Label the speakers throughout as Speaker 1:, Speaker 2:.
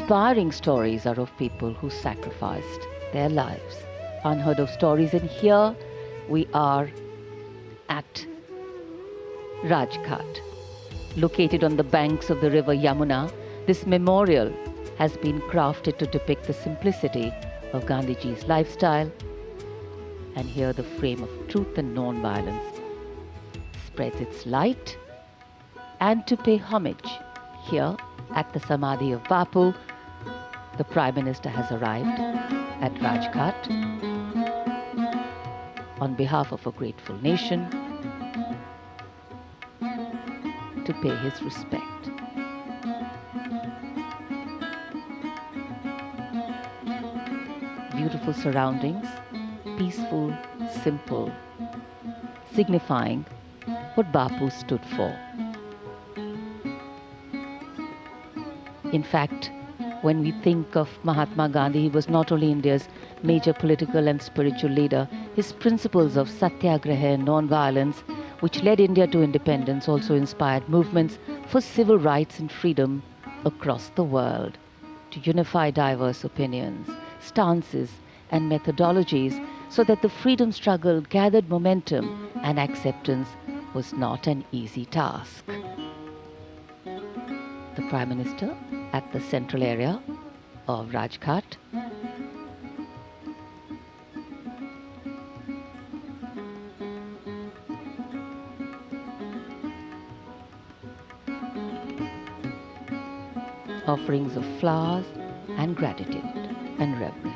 Speaker 1: inspiring stories are of people who sacrificed their lives. Unheard of stories, and here we are at Rajghat. Located on the banks of the river Yamuna, this memorial has been crafted to depict the simplicity of Gandhiji's lifestyle, and here the frame of truth and non-violence spreads its light. And to pay homage, here at the Samadhi of Bapu, the Prime Minister has arrived at Rajghat on behalf of a grateful nation to pay his respect. Beautiful surroundings, peaceful, simple, signifying what Bapu stood for. In fact, when we think of Mahatma Gandhi, he was not only India's major political and spiritual leader, his principles of satyagraha and non-violence, which led India to independence, also inspired movements for civil rights and freedom across the world, to unify diverse opinions, stances and methodologies so that the freedom struggle gathered momentum, and acceptance was not an easy task. The Prime Minister at the central area of Rajghat. Offerings of flowers and gratitude and reverence.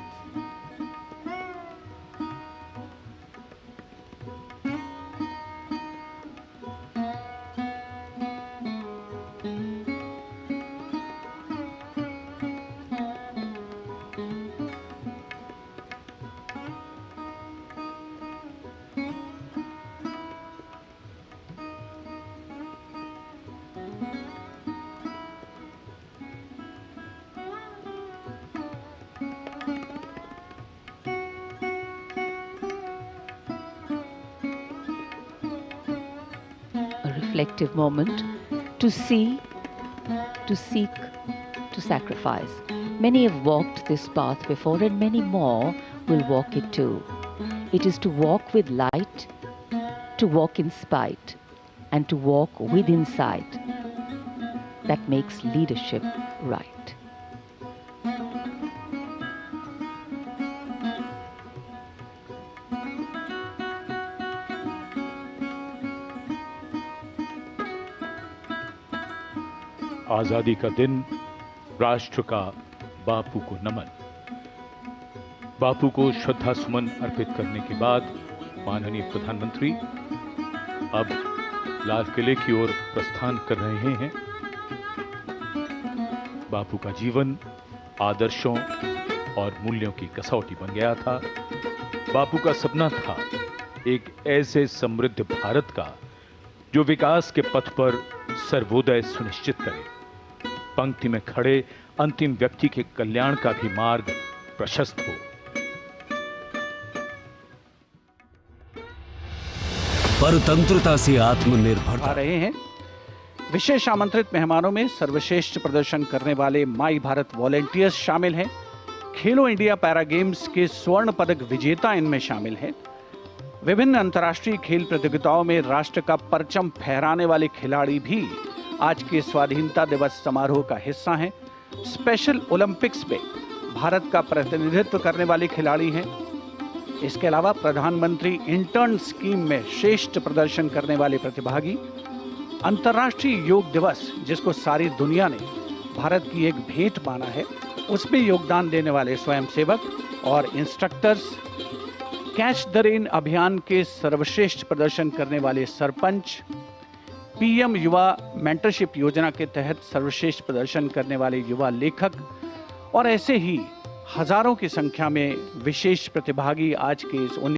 Speaker 1: Reflective moment to see, to seek, to sacrifice. Many have walked this path before, and many more will walk it too. It is to walk with light, to walk in spite, and to walk with insight that makes leadership right.
Speaker 2: आजादी का दिन, राष्ट्र का बापू को नमन। बापू को श्रद्धा सुमन अर्पित करने के बाद माननीय प्रधानमंत्री अब लाल किले की ओर प्रस्थान कर रहे हैं। बापू का जीवन आदर्शों और मूल्यों की कसौटी बन गया था। बापू का सपना था एक ऐसे समृद्ध भारत का जो विकास के पथ पर सर्वोदय सुनिश्चित करे, पंक्ति में खड़े अंतिम व्यक्ति के कल्याण का भी मार्ग प्रशस्त हो।
Speaker 3: परतंत्रता से आत्मनिर्भरता
Speaker 4: आ रहे हैं। विशेष आमंत्रित मेहमानों में सर्वश्रेष्ठ प्रदर्शन करने वाले माई भारत वॉलेंटियर्स शामिल हैं। खेलो इंडिया पैरा गेम्स के स्वर्ण पदक विजेता इनमें शामिल हैं। विभिन्न अंतर्राष्ट्रीय खेल प्रतियोगिताओं में राष्ट्र का परचम फहराने वाले खिलाड़ी भी आज के स्वाधीनता दिवस समारोह का हिस्सा हैं। स्पेशल ओलंपिक्स में भारत का प्रतिनिधित्व करने वाले खिलाड़ी हैं। इसके अलावा प्रधानमंत्री इंटर्न स्कीम में श्रेष्ठ प्रदर्शन करने वाले प्रतिभागी, अंतर्राष्ट्रीय योग दिवस जिसको सारी दुनिया ने भारत की एक भेंट माना है, उसमें योगदान देने वाले स्वयंसेवक और इंस्ट्रक्टर्स, कैच द रेन अभियान के सर्वश्रेष्ठ प्रदर्शन करने वाले सरपंच, पीएम युवा मेंटरशिप योजना के तहत सर्वश्रेष्ठ प्रदर्शन करने वाले युवा लेखक और ऐसे ही हजारों की संख्या में विशेष प्रतिभागी आज के इस